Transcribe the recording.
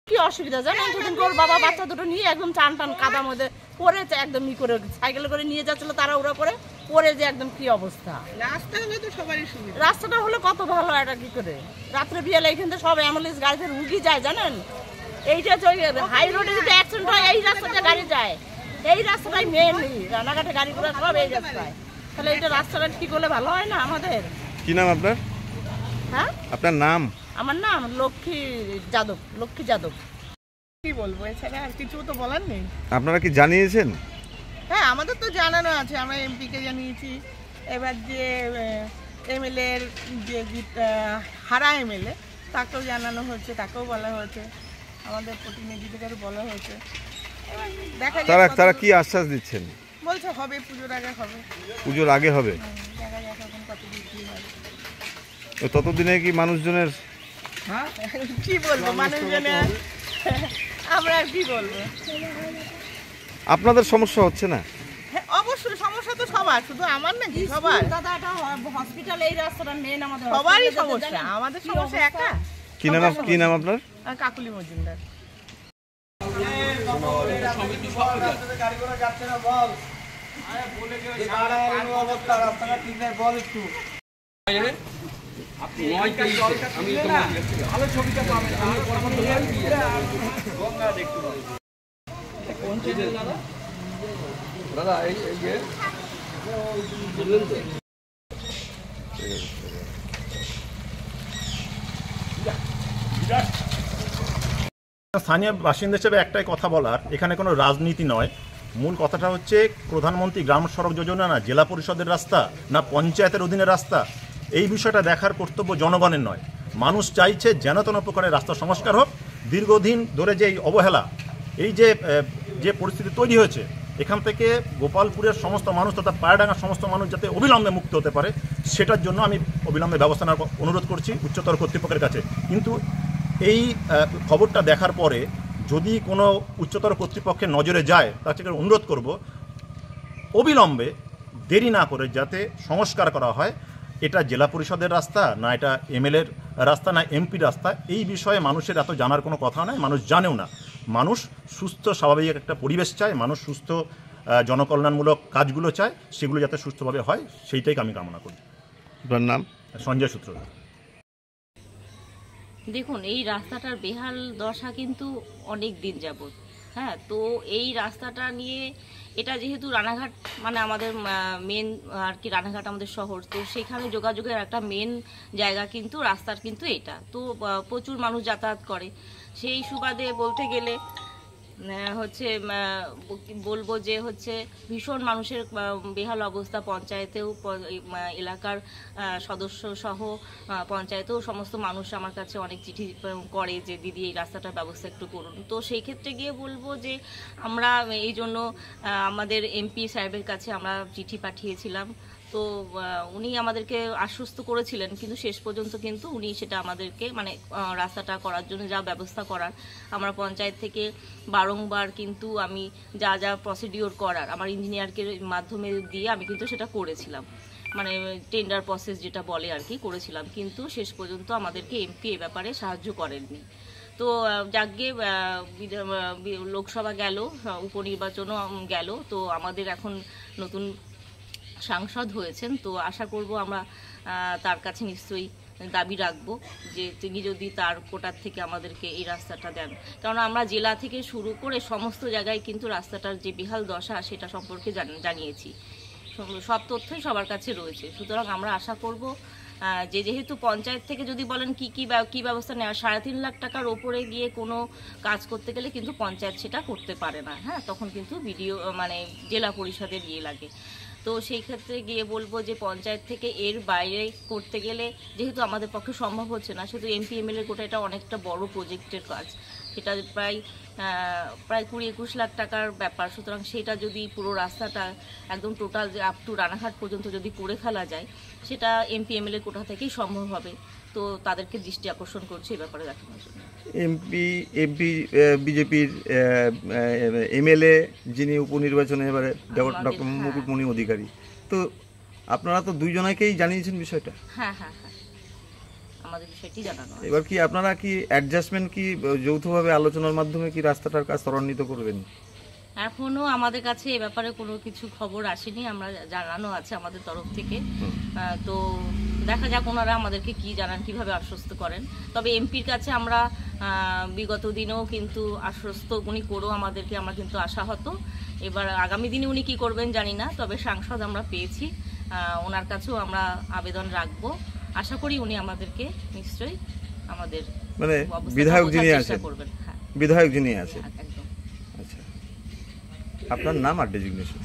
কি অসুবিধা জানেন, দুদিন করে বাবা বাচ্চা দুটো নিয়ে একদম টান টান কাদার মধ্যে পড়েছে, একদম ই করে সাইকেলে করে নিয়ে যাচ্ছিল তারা ওরা করে পড়ে যে একদম কি অবস্থা। রাস্তা হলে তো সবারই সুবিধা, রাস্তাটা হলে কত ভালো, এটা কি করে রাত্রে বিয়ালে এখান থেকে সব অ্যাম্বুলেন্স গাড়িতে রুগী যায় জানেন। এইটা হাই রোডে যদি অ্যাক্সিডেন্ট হয় এই রাস্তাতে গাড়ি যায়, এই রাস্তাটাই মেন, রানাঘাটে গাড়িগুলো সব এই রাস্তায়। তাহলে এইটা রাস্তাটা ঠিক হলে ভালো হয় না আমাদের। কি নাম আপনার? হ্যাঁ, আপনার নাম? আমার নাম লক্ষ্মী যাদব। লক্ষ্মী যাদব। কি বলবো, এছাড়া আর কিছু তো বলার নেই। আপনারা কি জানিয়েছেন? হ্যাঁ, আমাদের তো জানানো আছে, আমরা এমপিকে জানিয়েছি। এবার যে এমএলএ এর যে হারা এমএলএ তাকেও জানানো হয়েছে, তাকেও বলা হয়েছে, আমাদের প্রতিনিধিদেরও বলা হয়েছে। এবার দেখা যাক তারা কি আশ্বাস দিচ্ছেন? বলছে হবে, পুজোর আগে হবে। পুজোর আগে হবে? দেখা যাক এখন কতদিন কি হয়। ততদিনে কি মানুষজনের হ্যাঁ, কি বলবো মানুষজনের, আমরা আর কি বলবো। আপনাদের সমস্যা হচ্ছে না? হ্যাঁ, অবশ্যই সমস্যা তো সবার, শুধু আমার নাকি সবার। দাদা এটা হসপিটাল, এই রাস্তাটা মেন আমাদের সবারই সমস্যা, আমাদের সমস্যা একা। কি নাম আপনার? কাকুলি মজুমদার। দাদা এই যে বুঝলেন তো, স্থানীয় বাসিন্দা হিসেবে একটাই কথা বলার, এখানে কোনো রাজনীতি নয়। মূল কথাটা হচ্ছে প্রধানমন্ত্রী গ্রাম সড়ক যোজনা না জেলা পরিষদের রাস্তা না পঞ্চায়েতের অধীনে রাস্তা, এই বিষয়টা দেখার কর্তব্য জনগণের নয়। মানুষ চাইছে যেন তেন প্রকারের রাস্তা সংস্কার হোক। দীর্ঘদিন ধরে যে অবহেলা, এই যে পরিস্থিতি তৈরি হয়েছে, এখান থেকে গোপালপুরের সমস্ত মানুষ তথা পায়রাডাঙ্গার সমস্ত মানুষ যাতে অবিলম্বে মুক্ত হতে পারে, সেটার জন্য আমি অবিলম্বে ব্যবস্থা নেওয়ার অনুরোধ করছি উচ্চতর কর্তৃপক্ষের কাছে। কিন্তু এই খবরটা দেখার পরে যদি কোনো উচ্চতর কর্তৃপক্ষের নজরে যায়, তার থেকে অনুরোধ করব অবিলম্বে দেরি না করে যাতে সংস্কার করা হয়। এটা জেলা পরিষদের রাস্তা না এটা এমএলএর রাস্তা না এমপির রাস্তা, এই বিষয়ে মানুষের এত জানার কোনো কথা নয়, মানুষ জানেও না। মানুষ সুস্থ স্বাভাবিক একটা পরিবেশ চায়, মানুষ সুস্থ জনকল্যাণমূলক কাজগুলো চায়, সেগুলো যাতে সুস্থভাবে হয় সেইটাই আমি কামনা করি। আপনার নাম? সঞ্জয় সূত্রধর। দেখুন, এই রাস্তাটার বেহাল দশা কিন্তু অনেক দিন যাবত। হ্যাঁ, তো এই রাস্তাটা নিয়ে, এটা যেহেতু রানাঘাট মানে আমাদের মেন আর কি, রানাঘাট আমাদের শহর, তো সেখানে যোগাযোগের একটা মেন জায়গা কিন্তু রাস্তার কিন্তু এটা তো প্রচুর মানুষ যাতায়াত করে। সেই সুবাদে বলতে গেলে হচ্ছে বলবো যে হচ্ছে ভীষণ মানুষের বেহাল অবস্থা। পঞ্চায়েতেও এলাকার সদস্য সহ পঞ্চায়েতেও সমস্ত মানুষ আমার কাছে অনেক চিঠি করে যে দিদি এই রাস্তাটার ব্যবস্থা একটু করুন। তো সেই ক্ষেত্রে গিয়ে বলবো যে আমরা এই জন্য আমাদের এমপি সাহেবের কাছে আমরা চিঠি পাঠিয়েছিলাম। তো উনি আমাদেরকে আশ্বস্ত করেছিলেন, কিন্তু শেষ পর্যন্ত কিন্তু উনি সেটা আমাদেরকে মানে রাস্তাটা করার জন্য যা ব্যবস্থা করার আমরা পঞ্চায়েত থেকে বারংবার কিন্তু আমি যা যা প্রসিডিওর করার আমার ইঞ্জিনিয়ারকে মাধ্যমে দিয়ে আমি কিন্তু সেটা করেছিলাম, মানে টেন্ডার প্রসেস যেটা বলে আর কি করেছিলাম, কিন্তু শেষ পর্যন্ত আমাদেরকে এমপি এ ব্যাপারে সাহায্য করেননি। তো যাকে লোকসভা গেল, উপনির্বাচনও গেল, তো আমাদের এখন নতুন সাংসদ হয়েছেন, তো আশা করব আমরা তার কাছে নিশ্চয়ই দাবি রাখবো যে তিনি যদি তার কোটার থেকে আমাদেরকে এই রাস্তাটা দেন। কারণ আমরা জেলা থেকে শুরু করে সমস্ত জায়গায় কিন্তু রাস্তাটার যে বেহাল দশা সেটা সম্পর্কে জানিয়েছি, সব তথ্যই সবার কাছে রয়েছে। সুতরাং আমরা আশা করব যেহেতু পঞ্চায়েত থেকে যদি বলেন কি ব্যবস্থা নেওয়া, 3.5 লাখ টাকার ওপরে গিয়ে কোনো কাজ করতে গেলে কিন্তু পঞ্চায়েত সেটা করতে পারে না। হ্যাঁ, তখন কিন্তু বিডিও মানে জেলা পরিষদের লাগে। তো সেই ক্ষেত্রে গিয়ে বলবো যে পঞ্চায়েত থেকে এর বাইরে করতে গেলে যেহেতু আমাদের পক্ষে সম্ভব হচ্ছে না, শুধু এমপি এমএলএ গোটা এটা অনেকটা বড় প্রজেক্টের কাজ, সেটা প্রায় 20-21 লাখ টাকার ব্যাপার। সুতরাং সেটা যদি পুরো রাস্তাটা একদম টোটাল যে আপ টু রানাঘাট পর্যন্ত যদি করে ফেলা যায়, সেটা এমপি এমএলএ কোটা থেকেই সম্ভব হবে। তো তাদেরকে দৃষ্টি আকর্ষণ করছে এই ব্যাপারে দেখানোর জন্য। এমপি বিজেপির এমএলএ যিনি উপনির্বাচনে এবারে ডক্টর মুকুটমণি অধিকারী, তো আপনারা তো দুইজনকেই জানিয়েছেন বিষয়টা। হ্যাঁ হ্যাঁ হ্যাঁ, আমাদের বিষয়টি জানানো আছে। এবার কি আপনারা কি অ্যাডজাস্টমেন্ট কি যৌথভাবে আলোচনার মাধ্যমে কি রাস্তাটার কাজ ত্বরান্বিত করবেন? এখনো আমাদের কাছে এ ব্যাপারে কোনো কিছু খবর আসেনি, আমরা জানানো আছে আমাদের তরফ থেকে। তো দেখা যাক ওনারা আমাদেরকে কি জানান, কিভাবে আশ্বস্ত করেন। তবে এমপির কাছে আমরা বিগত দিনেও কিন্তু আশ্বস্ত উনি করেও আমাদেরকে, আমরা কিন্তু আশাহত। এবার আগামী দিনে উনি কি করবেন জানি না, তবে সাংসদ আমরা পেয়েছি, ওনার কাছেও আমরা আবেদন রাখবো। আশা করি উনি আমাদেরকে নিশ্চয়ই আমাদের মানে অবস্থাটা বিধায়ক বোঝার যিনি চেষ্টা আছেন, করবেন। হ্যাঁ বিধায়ক যিনি আছেন। একদম। আচ্ছা, আপনার নাম আর ডেজিগনেশন?